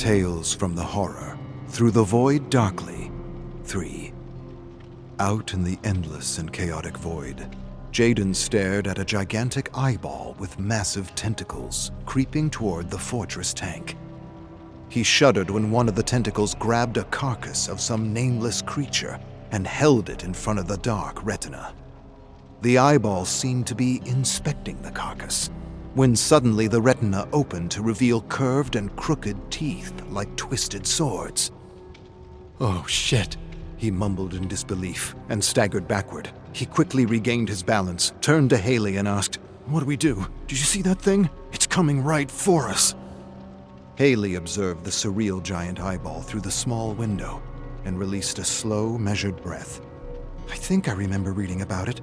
Tales from the Horror, Through the Void Darkly, 3. Out in the endless and chaotic void, Jaden stared at a gigantic eyeball with massive tentacles creeping toward the fortress tank. He shuddered when one of the tentacles grabbed a carcass of some nameless creature and held it in front of the dark retina. The eyeball seemed to be inspecting the carcass, when suddenly the retina opened to reveal curved and crooked teeth like twisted swords. "Oh shit," he mumbled in disbelief and staggered backward. He quickly regained his balance, turned to Haley and asked, "What do we do? Did you see that thing? It's coming right for us." Haley observed the surreal giant eyeball through the small window and released a slow, measured breath. "I think I remember reading about it."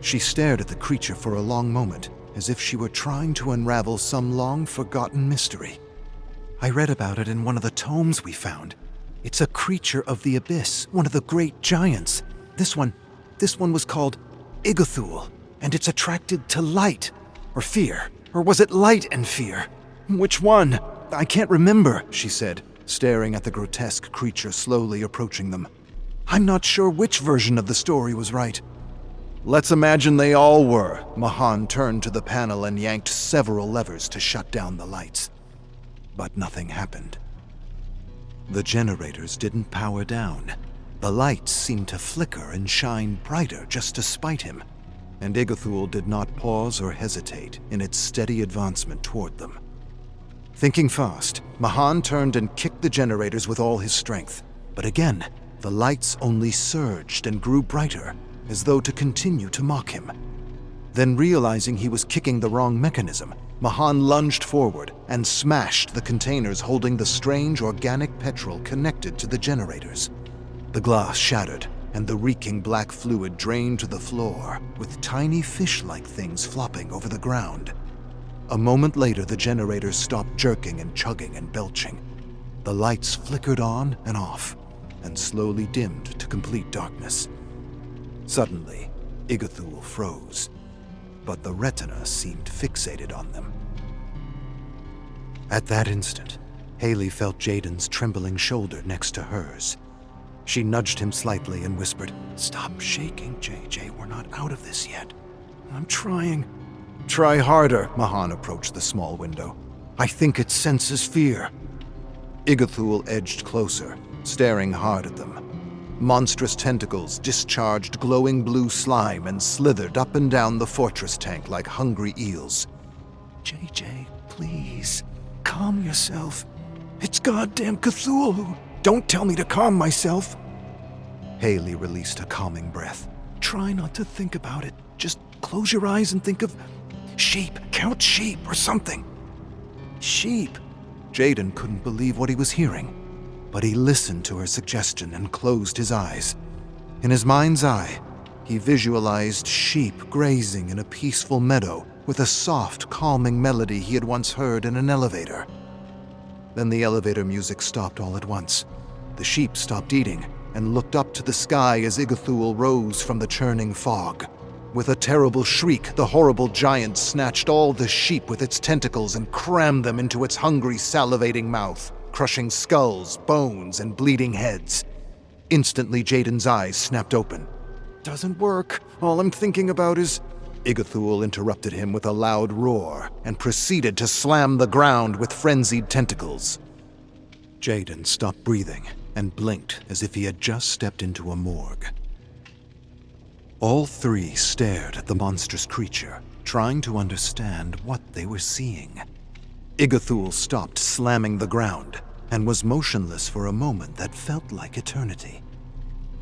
She stared at the creature for a long moment, as if she were trying to unravel some long-forgotten mystery. "I read about it in one of the tomes we found. It's a creature of the abyss, one of the great giants. This one was called Igathul, and it's attracted to light, or fear. Or was it light and fear? Which one? I can't remember," she said, staring at the grotesque creature slowly approaching them. "I'm not sure which version of the story was right." "Let's imagine they all were." Mahan turned to the panel and yanked several levers to shut down the lights. But nothing happened. The generators didn't power down. The lights seemed to flicker and shine brighter just to spite him, and Igathul did not pause or hesitate in its steady advancement toward them. Thinking fast, Mahan turned and kicked the generators with all his strength. But again, the lights only surged and grew brighter, as though to continue to mock him. Then, realizing he was kicking the wrong mechanism, Mahan lunged forward and smashed the containers holding the strange organic petrol connected to the generators. The glass shattered, and the reeking black fluid drained to the floor, with tiny fish-like things flopping over the ground. A moment later, the generators stopped jerking and chugging and belching. The lights flickered on and off, and slowly dimmed to complete darkness. Suddenly, Igathul froze, but the retina seemed fixated on them. At that instant, Haley felt Jaden's trembling shoulder next to hers. She nudged him slightly and whispered, "Stop shaking, JJ. We're not out of this yet. I'm trying." "Try harder." Mahan approached the small window. "I think it senses fear." Igathul edged closer, staring hard at them. Monstrous tentacles discharged glowing blue slime and slithered up and down the fortress tank like hungry eels. "JJ, please, calm yourself. It's goddamn Cthulhu. Don't tell me to calm myself." Haley released a calming breath. "Try not to think about it. Just close your eyes and think of sheep. Count sheep or something." "Sheep?" Jaden couldn't believe what he was hearing. But he listened to her suggestion and closed his eyes. In his mind's eye, he visualized sheep grazing in a peaceful meadow with a soft, calming melody he had once heard in an elevator. Then the elevator music stopped all at once. The sheep stopped eating and looked up to the sky as Igathul rose from the churning fog. With a terrible shriek, the horrible giant snatched all the sheep with its tentacles and crammed them into its hungry, salivating mouth, crushing skulls, bones, and bleeding heads. Instantly, Jaden's eyes snapped open. "Doesn't work. All I'm thinking about is—" Igathul interrupted him with a loud roar and proceeded to slam the ground with frenzied tentacles. Jaden stopped breathing and blinked as if he had just stepped into a morgue. All three stared at the monstrous creature, trying to understand what they were seeing. Igathul stopped slamming the ground and was motionless for a moment that felt like eternity.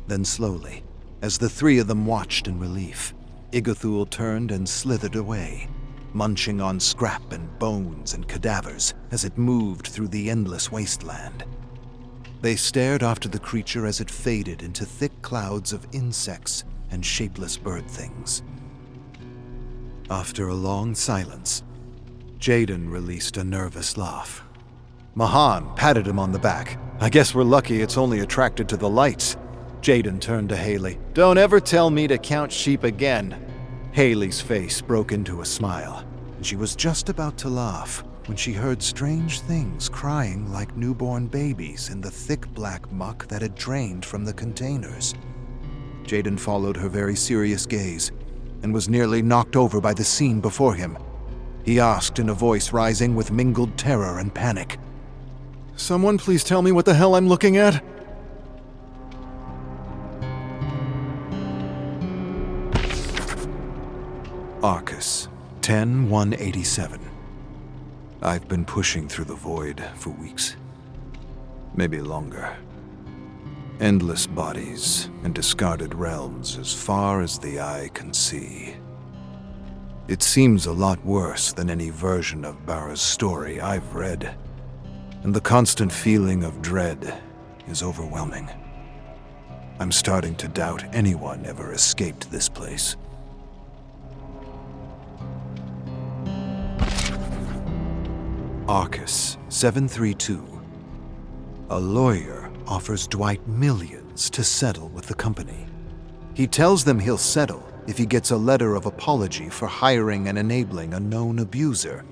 Then slowly, as the three of them watched in relief, Igathul turned and slithered away, munching on scrap and bones and cadavers as it moved through the endless wasteland. They stared after the creature as it faded into thick clouds of insects and shapeless bird things. After a long silence, Jaden released a nervous laugh. Mahan patted him on the back. "I guess we're lucky it's only attracted to the lights." Jaden turned to Haley. "Don't ever tell me to count sheep again." Haley's face broke into a smile, and she was just about to laugh when she heard strange things crying like newborn babies in the thick black muck that had drained from the containers. Jaden followed her very serious gaze and was nearly knocked over by the scene before him. He asked in a voice rising with mingled terror and panic, "Someone please tell me what the hell I'm looking at?" Arcus, 10-187. I've been pushing through the void for weeks. Maybe longer. Endless bodies and discarded realms as far as the eye can see. It seems a lot worse than any version of Barra's story I've read, and the constant feeling of dread is overwhelming. I'm starting to doubt anyone ever escaped this place. Arcus, 732. A lawyer offers Dwight millions to settle with the company. He tells them he'll settle if he gets a letter of apology for hiring and enabling a known abuser.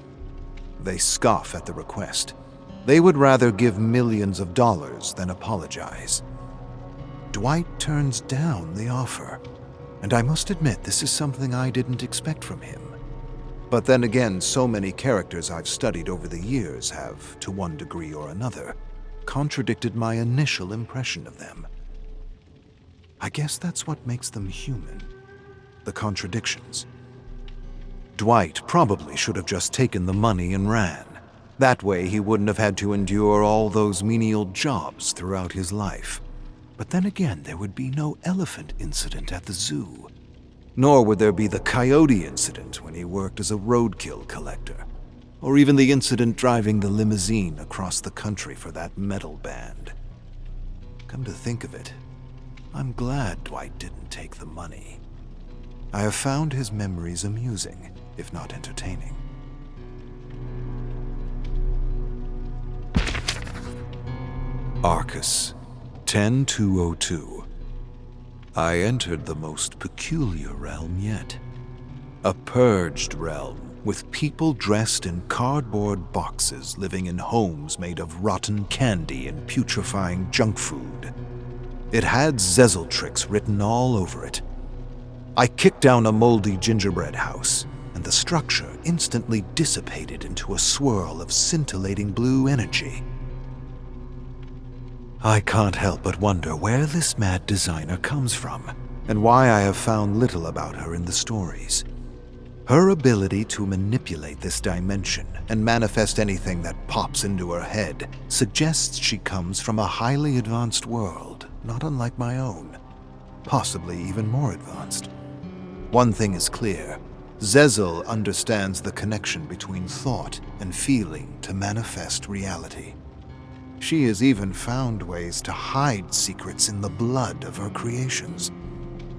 They scoff at the request. They would rather give millions of dollars than apologize. Dwight turns down the offer, and I must admit this is something I didn't expect from him. But then again, so many characters I've studied over the years have, to one degree or another, contradicted my initial impression of them. I guess that's what makes them human, the contradictions. Dwight probably should have just taken the money and ran. That way he wouldn't have had to endure all those menial jobs throughout his life. But then again, there would be no elephant incident at the zoo. Nor would there be the coyote incident when he worked as a roadkill collector, or even the incident driving the limousine across the country for that metal band. Come to think of it, I'm glad Dwight didn't take the money. I have found his memories amusing, if not entertaining. Arcus, 10-202. I entered the most peculiar realm yet. A purged realm with people dressed in cardboard boxes living in homes made of rotten candy and putrefying junk food. It had Zezeltrix written all over it. I kicked down a moldy gingerbread house, and the structure instantly dissipated into a swirl of scintillating blue energy. I can't help but wonder where this mad designer comes from, and why I have found little about her in the stories. Her ability to manipulate this dimension and manifest anything that pops into her head suggests she comes from a highly advanced world, not unlike my own, possibly even more advanced. One thing is clear. Zezel understands the connection between thought and feeling to manifest reality. She has even found ways to hide secrets in the blood of her creations.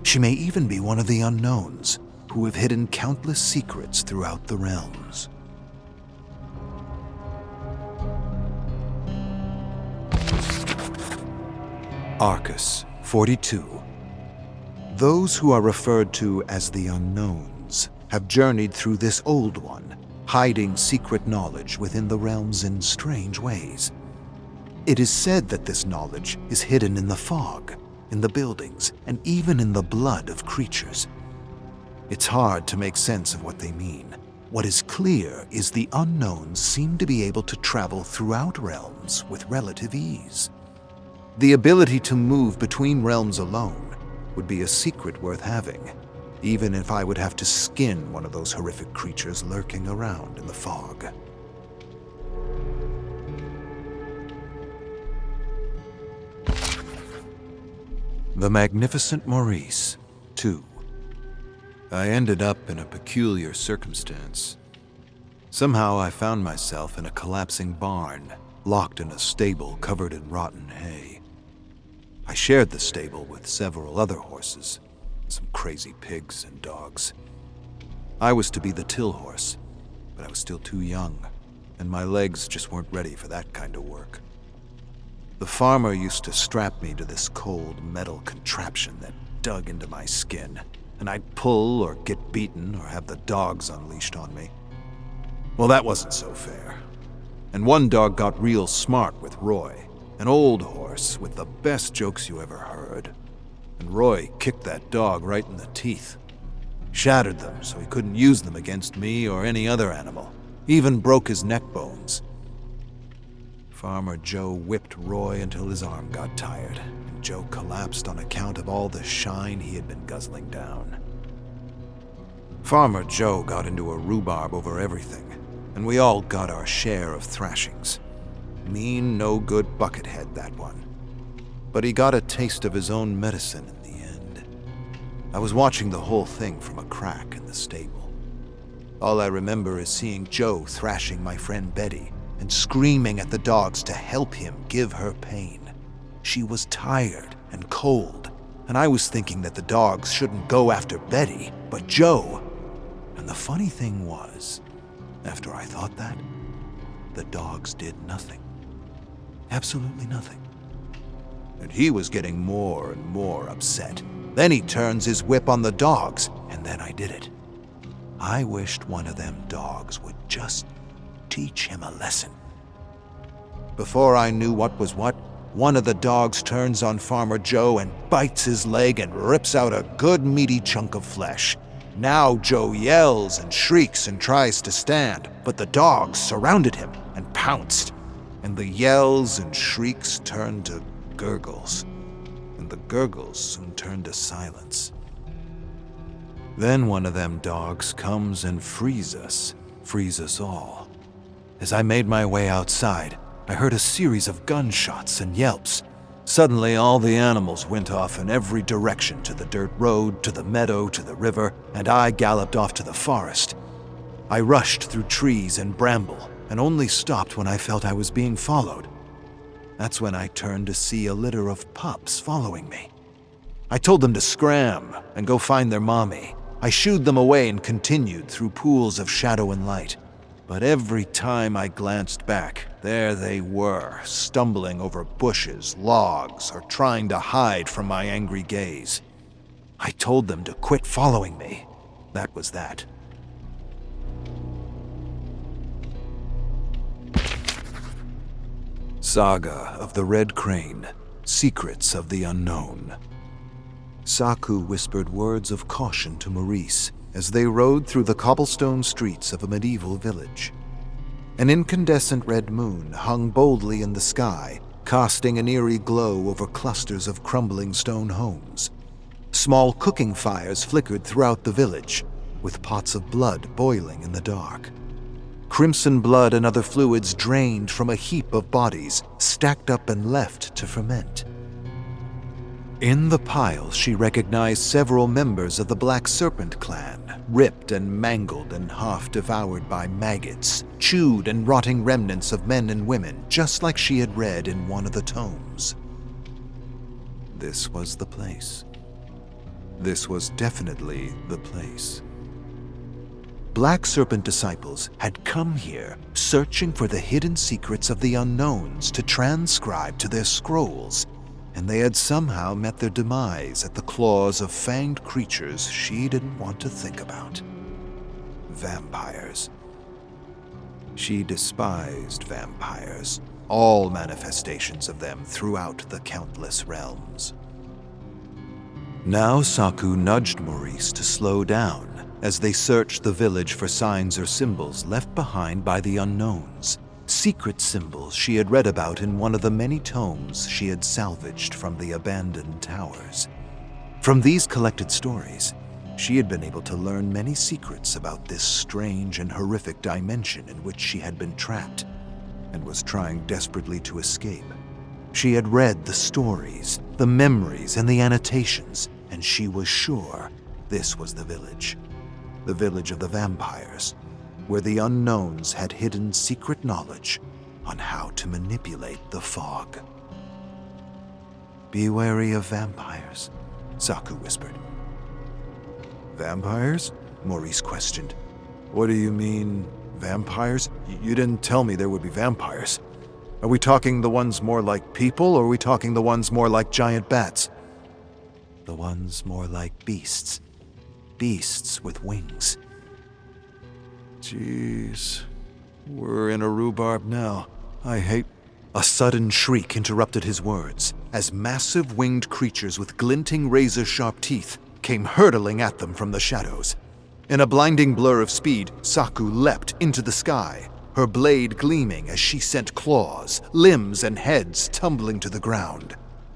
She may even be one of the unknowns who have hidden countless secrets throughout the realms. Arcus, 42. Those who are referred to as the unknowns have journeyed through this old one, hiding secret knowledge within the realms in strange ways. It is said that this knowledge is hidden in the fog, in the buildings, and even in the blood of creatures. It's hard to make sense of what they mean. What is clear is the unknowns seem to be able to travel throughout realms with relative ease. The ability to move between realms alone would be a secret worth having, even if I would have to skin one of those horrific creatures lurking around in the fog. The Magnificent Maurice, 2. I ended up in a peculiar circumstance. Somehow I found myself in a collapsing barn, locked in a stable covered in rotten hay. I shared the stable with several other horses, some crazy pigs and dogs. I was to be the till horse, but I was still too young, and my legs just weren't ready for that kind of work. The farmer used to strap me to this cold metal contraption that dug into my skin, and I'd pull or get beaten or have the dogs unleashed on me. Well, that wasn't so fair. And one dog got real smart with Roy, an old horse with the best jokes you ever heard. And Roy kicked that dog right in the teeth. Shattered them so he couldn't use them against me or any other animal. Even broke his neck bones. Farmer Joe whipped Roy until his arm got tired, and Joe collapsed on account of all the shine he had been guzzling down. Farmer Joe got into a rhubarb over everything, and we all got our share of thrashings. Mean, no-good buckethead, that one. But he got a taste of his own medicine in the end. I was watching the whole thing from a crack in the stable. All I remember is seeing Joe thrashing my friend Betty and screaming at the dogs to help him give her pain. She was tired and cold, and I was thinking that the dogs shouldn't go after Betty, but Joe. And the funny thing was, after I thought that, the dogs did nothing. Absolutely nothing. And he was getting more and more upset. Then he turns his whip on the dogs, and then I did it. I wished one of them dogs would just teach him a lesson. Before I knew what was what, one of the dogs turns on Farmer Joe and bites his leg and rips out a good meaty chunk of flesh. Now Joe yells and shrieks and tries to stand, but the dogs surrounded him and pounced, and the yells and shrieks turned to gurgles, and the gurgles soon turned to silence. Then one of them dogs comes and frees us all. As I made my way outside, I heard a series of gunshots and yelps. Suddenly, all the animals went off in every direction, to the dirt road, to the meadow, to the river, and I galloped off to the forest. I rushed through trees and bramble, and only stopped when I felt I was being followed. That's when I turned to see a litter of pups following me. I told them to scram and go find their mommy. I shooed them away and continued through pools of shadow and light. But every time I glanced back, there they were, stumbling over bushes, logs, or trying to hide from my angry gaze. I told them to quit following me. That was that. Saga of the Red Crane, Secrets of the Unknown. Saku whispered words of caution to Maurice as they rode through the cobblestone streets of a medieval village. An incandescent red moon hung boldly in the sky, casting an eerie glow over clusters of crumbling stone homes. Small cooking fires flickered throughout the village, with pots of blood boiling in the dark. Crimson blood and other fluids drained from a heap of bodies, stacked up and left to ferment. In the piles, she recognized several members of the Black Serpent clan, ripped and mangled and half devoured by maggots, chewed and rotting remnants of men and women, just like she had read in one of the tomes. This was the place. This was definitely the place. Black Serpent disciples had come here, searching for the hidden secrets of the unknowns to transcribe to their scrolls, and they had somehow met their demise at the claws of fanged creatures she didn't want to think about. Vampires. She despised vampires, all manifestations of them throughout the countless realms. Now Saku nudged Maurice to slow down as they searched the village for signs or symbols left behind by the unknowns. Secret symbols she had read about in one of the many tomes she had salvaged from the abandoned towers. From these collected stories, she had been able to learn many secrets about this strange and horrific dimension in which she had been trapped and was trying desperately to escape. She had read the stories, the memories, and the annotations, and she was sure this was the village of the vampires, where the unknowns had hidden secret knowledge on how to manipulate the fog. "Be wary of vampires," Saku whispered. "Vampires?" Maurice questioned. "What do you mean, vampires? You didn't tell me there would be vampires. Are we talking the ones more like people, or are we talking the ones more like giant bats?" "The ones more like beasts. Beasts with wings." "Jeez," We're in a rhubarb now. I hate... A sudden shriek interrupted his words, as massive winged creatures with glinting razor-sharp teeth came hurtling at them from the shadows. In a blinding blur of speed, Saku leapt into the sky, her blade gleaming as she sent claws, limbs, and heads tumbling to the ground.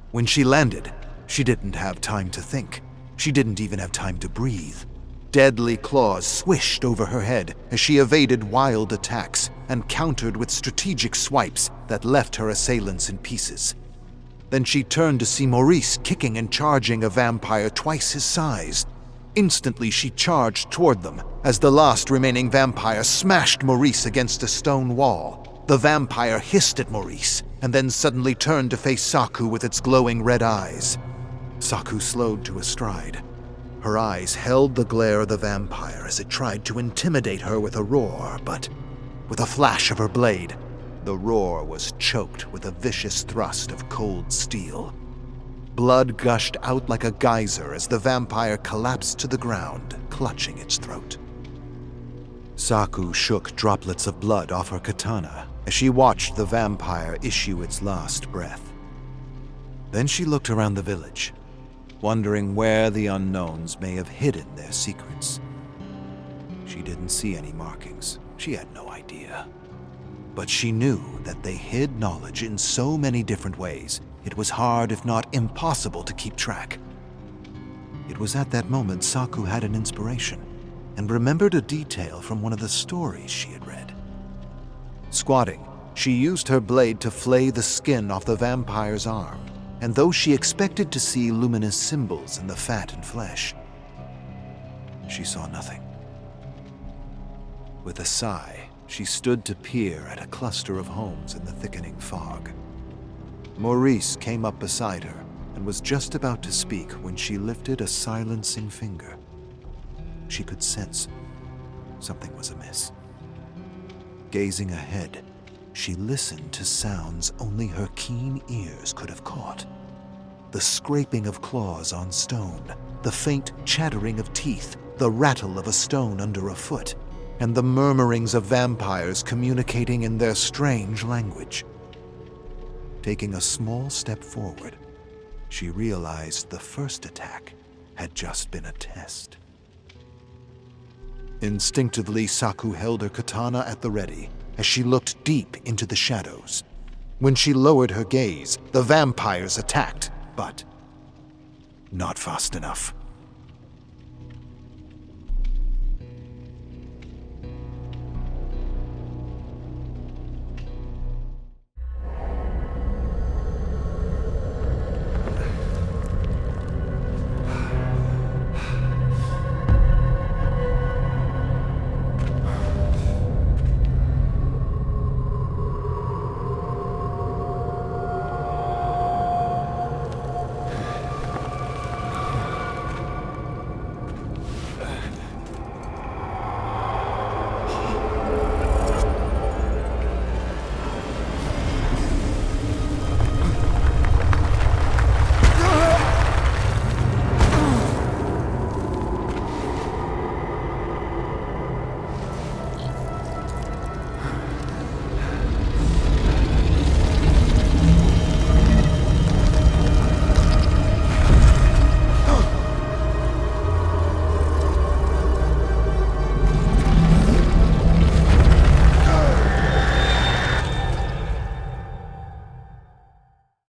When she landed, she didn't have time to think. She didn't even have time to breathe. Deadly claws swished over her head as she evaded wild attacks and countered with strategic swipes that left her assailants in pieces. Then she turned to see Maurice kicking and charging a vampire twice his size. Instantly, she charged toward them as the last remaining vampire smashed Maurice against a stone wall. The vampire hissed at Maurice and then suddenly turned to face Saku with its glowing red eyes. Saku slowed to a stride. Her eyes held the glare of the vampire as it tried to intimidate her with a roar, but with a flash of her blade, the roar was choked with a vicious thrust of cold steel. Blood gushed out like a geyser as the vampire collapsed to the ground, clutching its throat. Saku shook droplets of blood off her katana as she watched the vampire issue its last breath. Then she looked around the village, wondering where the unknowns may have hidden their secrets. She didn't see any markings. She had no idea. But she knew that they hid knowledge in so many different ways, it was hard, if not impossible, to keep track. It was at that moment Saku had an inspiration and remembered a detail from one of the stories she had read. Squatting, she used her blade to flay the skin off the vampire's arm, and though she expected to see luminous symbols in the fat and flesh, she saw nothing. With a sigh, she stood to peer at a cluster of homes in the thickening fog. Maurice came up beside her and was just about to speak when she lifted a silencing finger. She could sense something was amiss. Gazing ahead, she listened to sounds only her keen ears could have caught. The scraping of claws on stone, the faint chattering of teeth, the rattle of a stone under a foot, and the murmurings of vampires communicating in their strange language. Taking a small step forward, she realized the first attack had just been a test. Instinctively, Saku held her katana at the ready as she looked deep into the shadows. When she lowered her gaze, the vampires attacked, but not fast enough.